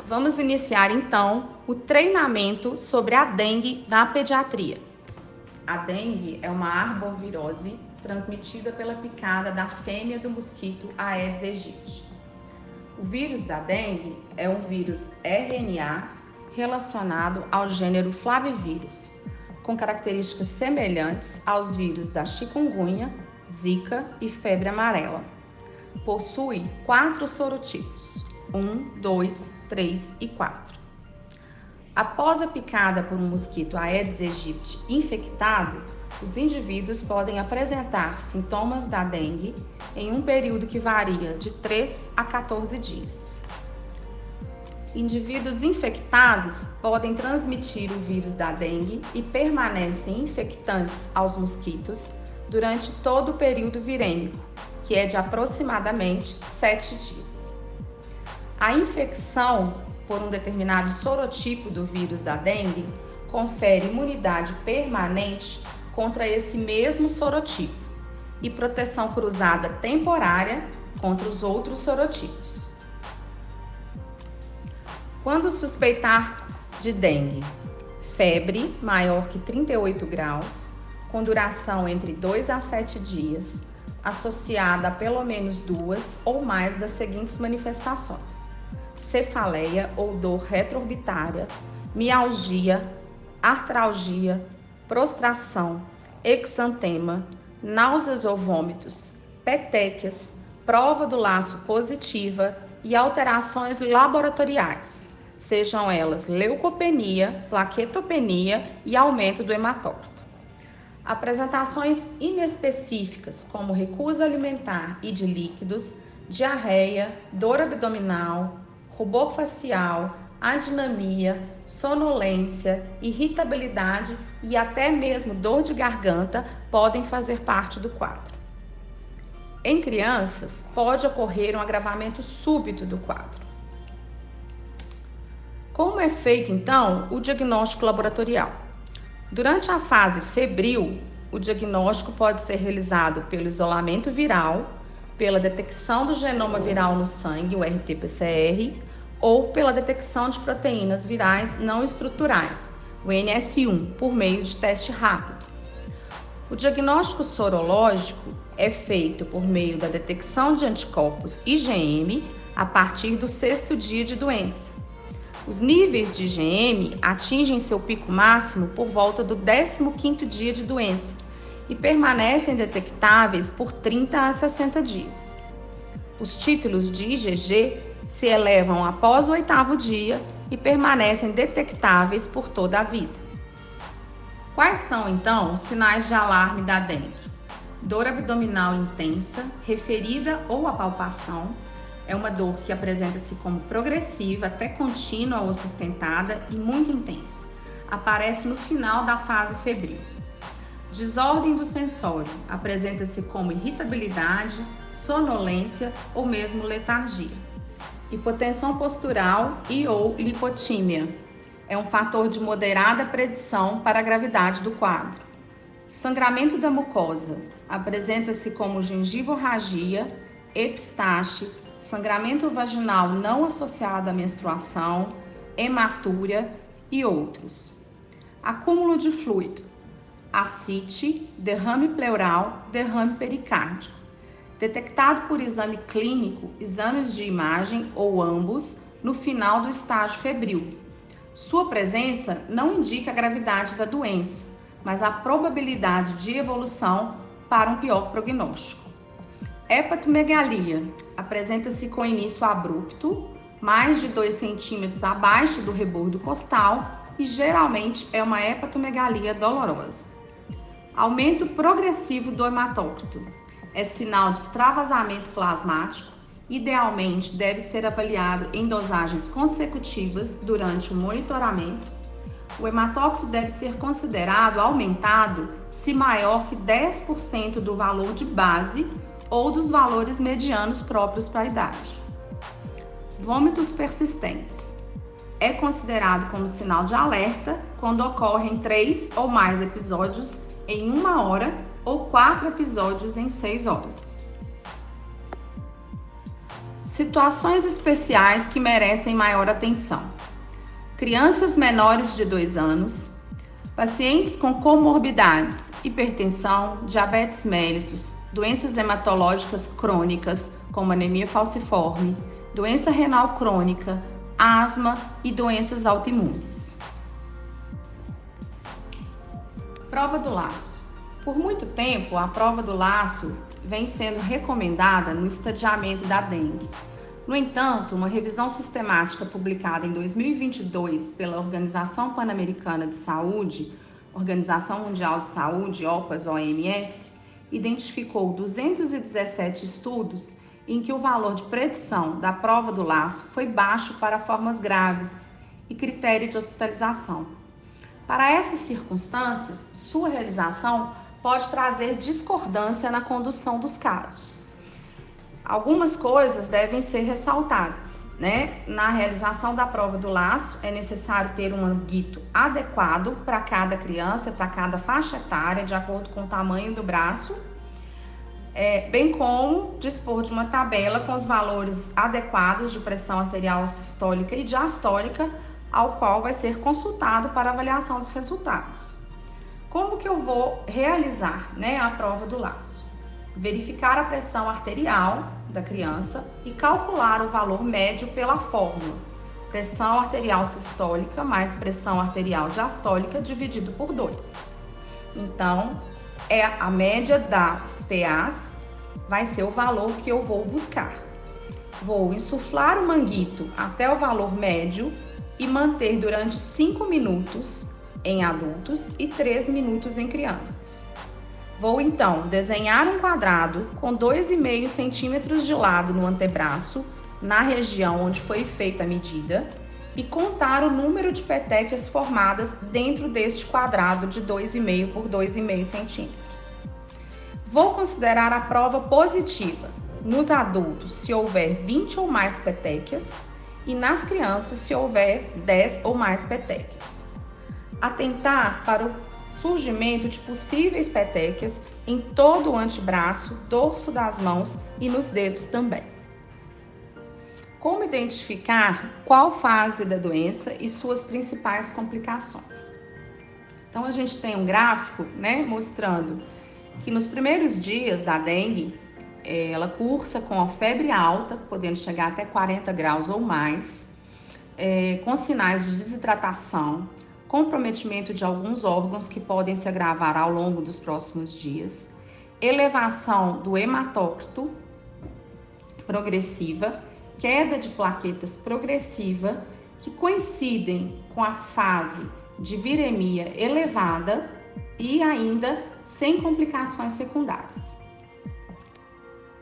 Vamos iniciar então o treinamento sobre a dengue na pediatria. A dengue é uma arbovirose transmitida pela picada da fêmea do mosquito Aedes aegypti. O vírus da dengue é um vírus RNA relacionado ao gênero Flavivírus, com características semelhantes aos vírus da chikungunya, zika e febre amarela. Possui 4 sorotipos, 1, 2, 3 e 4. Após a picada por um mosquito Aedes aegypti infectado, os indivíduos podem apresentar sintomas da dengue em um período que varia de 3 a 14 dias. Indivíduos infectados podem transmitir o vírus da dengue e permanecem infectantes aos mosquitos durante todo o período virêmico, que é de aproximadamente 7 dias. A infecção por um determinado sorotipo do vírus da dengue confere imunidade permanente contra esse mesmo sorotipo e proteção cruzada temporária contra os outros sorotipos. Quando suspeitar de dengue, febre maior que 38 graus, com duração entre 2 a 7 dias, associada a pelo menos 2 ou mais das seguintes manifestações: cefaleia ou dor retroorbitária, mialgia, artralgia, prostração, exantema, náuseas ou vômitos, petequias, prova do laço positiva e alterações laboratoriais, sejam elas leucopenia, plaquetopenia e aumento do hematócrito. Apresentações inespecíficas, como recusa alimentar e de líquidos, diarreia, dor abdominal, rubor facial, adinamia, sonolência, irritabilidade e até mesmo dor de garganta podem fazer parte do quadro. Em crianças, pode ocorrer um agravamento súbito do quadro. Como é feito, então, o diagnóstico laboratorial? Durante a fase febril, o diagnóstico pode ser realizado pelo isolamento viral, pela detecção do genoma viral no sangue, o RT-PCR, ou pela detecção de proteínas virais não estruturais, o NS1, por meio de teste rápido. O diagnóstico sorológico é feito por meio da detecção de anticorpos IgM a partir do 6º dia de doença. Os níveis de IgM atingem seu pico máximo por volta do 15º dia de doença e permanecem detectáveis por 30 a 60 dias. Os títulos de IgG se elevam após o 8º dia e permanecem detectáveis por toda a vida. Quais são, então, os sinais de alarme da dengue? Dor abdominal intensa, referida ou a palpação. É uma dor que apresenta-se como progressiva, até contínua ou sustentada e muito intensa. Aparece no final da fase febril. Desordem do sensório. Apresenta-se como irritabilidade, sonolência ou mesmo letargia. Hipotensão postural e ou lipotímia. É um fator de moderada predição para a gravidade do quadro. Sangramento da mucosa. Apresenta-se como gengivorragia, epistaxe, sangramento vaginal não associado à menstruação, hematúria e outros. Acúmulo de fluido, ascite, derrame pleural, derrame pericárdico. Detectado por exame clínico, exames de imagem ou ambos no final do estágio febril. Sua presença não indica a gravidade da doença, mas a probabilidade de evolução para um pior prognóstico. Hepatomegalia apresenta-se com início abrupto, mais de 2 centímetros abaixo do rebordo costal e geralmente é uma hepatomegalia dolorosa. Aumento progressivo do hematócrito é sinal de extravasamento plasmático, idealmente deve ser avaliado em dosagens consecutivas durante o monitoramento. O hematócrito deve ser considerado aumentado se maior que 10% do valor de base ou dos valores medianos próprios para a idade. Vômitos persistentes. É considerado como sinal de alerta quando ocorrem 3 ou mais episódios em 1 hora ou 4 episódios em 6 horas. Situações especiais que merecem maior atenção: crianças menores de 2 anos, pacientes com comorbidades, hipertensão, diabetes mellitus, doenças hematológicas crônicas, como anemia falciforme, doença renal crônica, asma e doenças autoimunes. Prova do laço. Por muito tempo, a prova do laço vem sendo recomendada no estadiamento da dengue. No entanto, uma revisão sistemática publicada em 2022 pela Organização Pan-Americana de Saúde, Organização Mundial de Saúde, OPAS-OMS, identificou 217 estudos em que o valor de predição da prova do laço foi baixo para formas graves e critério de hospitalização. Para essas circunstâncias, sua realização pode trazer discordância na condução dos casos. Algumas coisas devem ser ressaltadas, né? Na realização da prova do laço, é necessário ter um manguito adequado para cada criança, para cada faixa etária, de acordo com o tamanho do braço, bem como dispor de uma tabela com os valores adequados de pressão arterial sistólica e diastólica, ao qual vai ser consultado para avaliação dos resultados. Como que eu vou realizar, né, a prova do laço? Verificar a pressão arterial da criança e calcular o valor médio pela fórmula: pressão arterial sistólica mais pressão arterial diastólica dividido por 2. Então, a média das PAs vai ser o valor que eu vou buscar. Vou insuflar o manguito até o valor médio e manter durante 5 minutos em adultos e 3 minutos em crianças. Vou então desenhar um quadrado com 2,5 centímetros de lado no antebraço, na região onde foi feita a medida, e contar o número de petequias formadas dentro deste quadrado de 2,5 por 2,5 centímetros. Vou considerar a prova positiva nos adultos se houver 20 ou mais petequias e nas crianças se houver 10 ou mais petequias. Atentar para o surgimento de possíveis petequias em todo o antebraço, dorso das mãos e nos dedos também. Como identificar qual fase da doença e suas principais complicações? Então a gente tem um gráfico, né, mostrando que nos primeiros dias da dengue, ela cursa com a febre alta, podendo chegar até 40 graus ou mais, com sinais de desidratação, comprometimento de alguns órgãos que podem se agravar ao longo dos próximos dias, elevação do hematócrito progressiva, queda de plaquetas progressiva, que coincidem com a fase de viremia elevada e ainda sem complicações secundárias.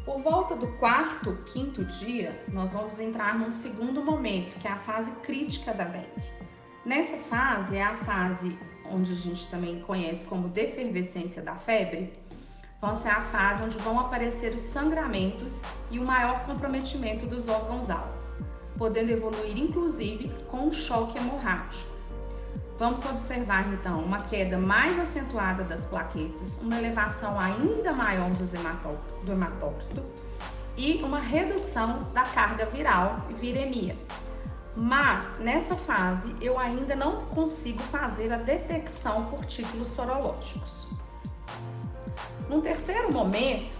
Por volta do 4º, 5º dia, nós vamos entrar num segundo momento, que é a fase crítica da dengue. Nessa fase, é a fase onde a gente também conhece como defervescência da febre, vai ser a fase onde vão aparecer os sangramentos e o maior comprometimento dos órgãos-alvo, podendo evoluir inclusive com um choque hemorrágico. Vamos observar então uma queda mais acentuada das plaquetas, uma elevação ainda maior do hematócrito e uma redução da carga viral e viremia. Mas nessa fase eu ainda não consigo fazer a detecção por títulos sorológicos. No terceiro momento,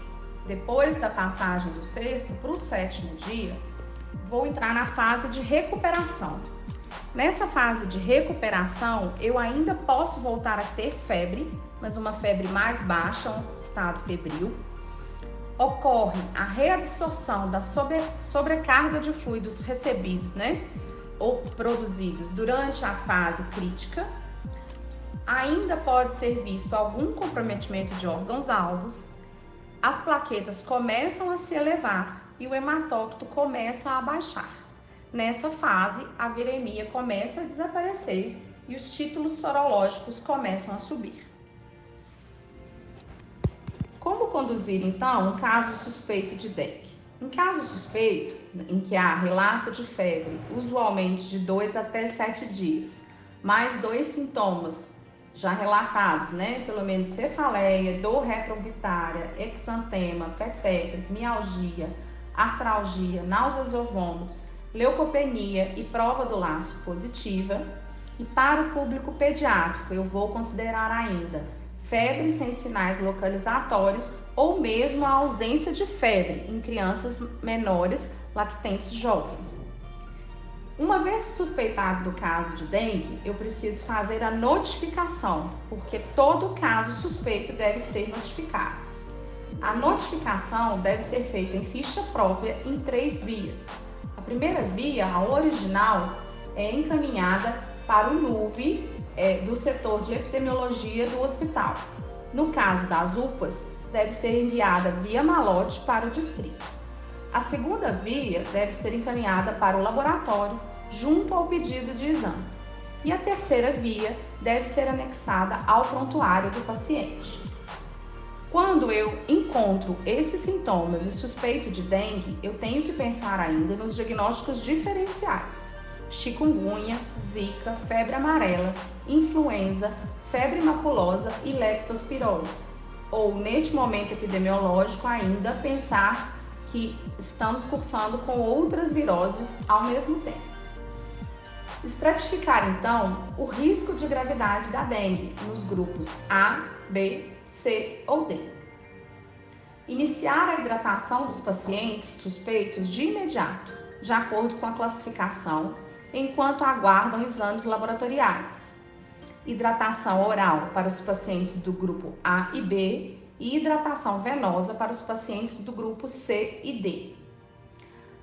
depois da passagem do 6º para o 7º dia, vou entrar na fase de recuperação. Nessa fase de recuperação, eu ainda posso voltar a ter febre, mas uma febre mais baixa, um estado febril. Ocorre a reabsorção da sobrecarga de fluidos recebidos, né, ou produzidos durante a fase crítica. Ainda pode ser visto algum comprometimento de órgãos-alvos, as plaquetas começam a se elevar e o hematócrito começa a baixar. Nessa fase, a viremia começa a desaparecer e os títulos sorológicos começam a subir. Como conduzir, então, um caso suspeito de dengue? Em caso suspeito, em que há relato de febre, usualmente de 2 até 7 dias, mais 2 sintomas já relatados, né? Pelo menos cefaleia, dor retroorbitária, exantema, petequias, mialgia, artralgia, náuseas ou vômitos, leucopenia e prova do laço positiva. E para o público pediátrico, eu vou considerar ainda febre sem sinais localizatórios ou mesmo a ausência de febre em crianças menores lactentes jovens. Uma vez suspeitado do caso de dengue, eu preciso fazer a notificação, porque todo caso suspeito deve ser notificado. A notificação deve ser feita em ficha própria em 3 vias. A primeira via, a original, é encaminhada para o NUV do setor de epidemiologia do hospital. No caso das UPAs, deve ser enviada via malote para o distrito. A segunda via deve ser encaminhada para o laboratório junto ao pedido de exame. E a terceira via deve ser anexada ao prontuário do paciente. Quando eu encontro esses sintomas e suspeito de dengue, eu tenho que pensar ainda nos diagnósticos diferenciais: chikungunya, zika, febre amarela, influenza, febre maculosa e leptospirose. Ou, neste momento epidemiológico, ainda pensar que estamos cursando com outras viroses ao mesmo tempo. Estratificar, então, o risco de gravidade da dengue nos grupos A, B, C ou D. Iniciar a hidratação dos pacientes suspeitos de imediato, de acordo com a classificação, enquanto aguardam exames laboratoriais. Hidratação oral para os pacientes do grupo A e B e hidratação venosa para os pacientes do grupo C e D.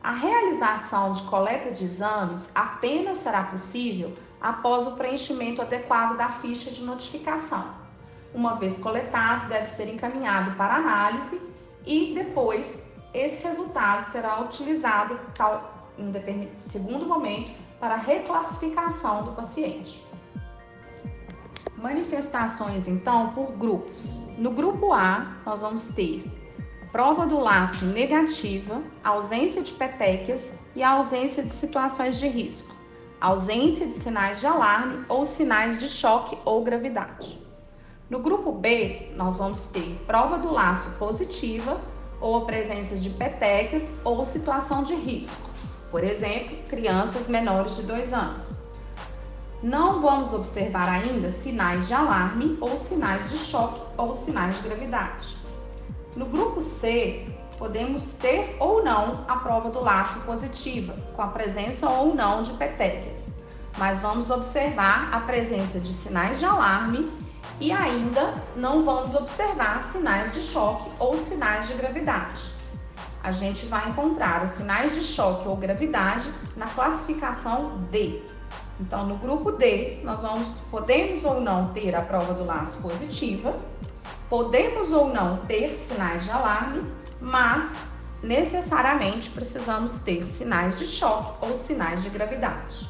A realização de coleta de exames apenas será possível após o preenchimento adequado da ficha de notificação. Uma vez coletado, deve ser encaminhado para análise e depois esse resultado será utilizado em determinado segundo momento para a reclassificação do paciente. Manifestações, então, por grupos. No grupo A, nós vamos ter prova do laço negativa, ausência de petequias e ausência de situações de risco, ausência de sinais de alarme ou sinais de choque ou gravidade. No grupo B, nós vamos ter prova do laço positiva ou a presença de petequias ou situação de risco, por exemplo, crianças menores de 2 anos. Não vamos observar ainda sinais de alarme ou sinais de choque ou sinais de gravidade. No grupo C, podemos ter ou não a prova do laço positiva, com a presença ou não de petequias, mas vamos observar a presença de sinais de alarme e ainda não vamos observar sinais de choque ou sinais de gravidade. A gente vai encontrar os sinais de choque ou gravidade na classificação D. Então, no grupo D, nós podemos ou não ter a prova do laço positiva, podemos ou não ter sinais de alarme, mas necessariamente precisamos ter sinais de choque ou sinais de gravidade.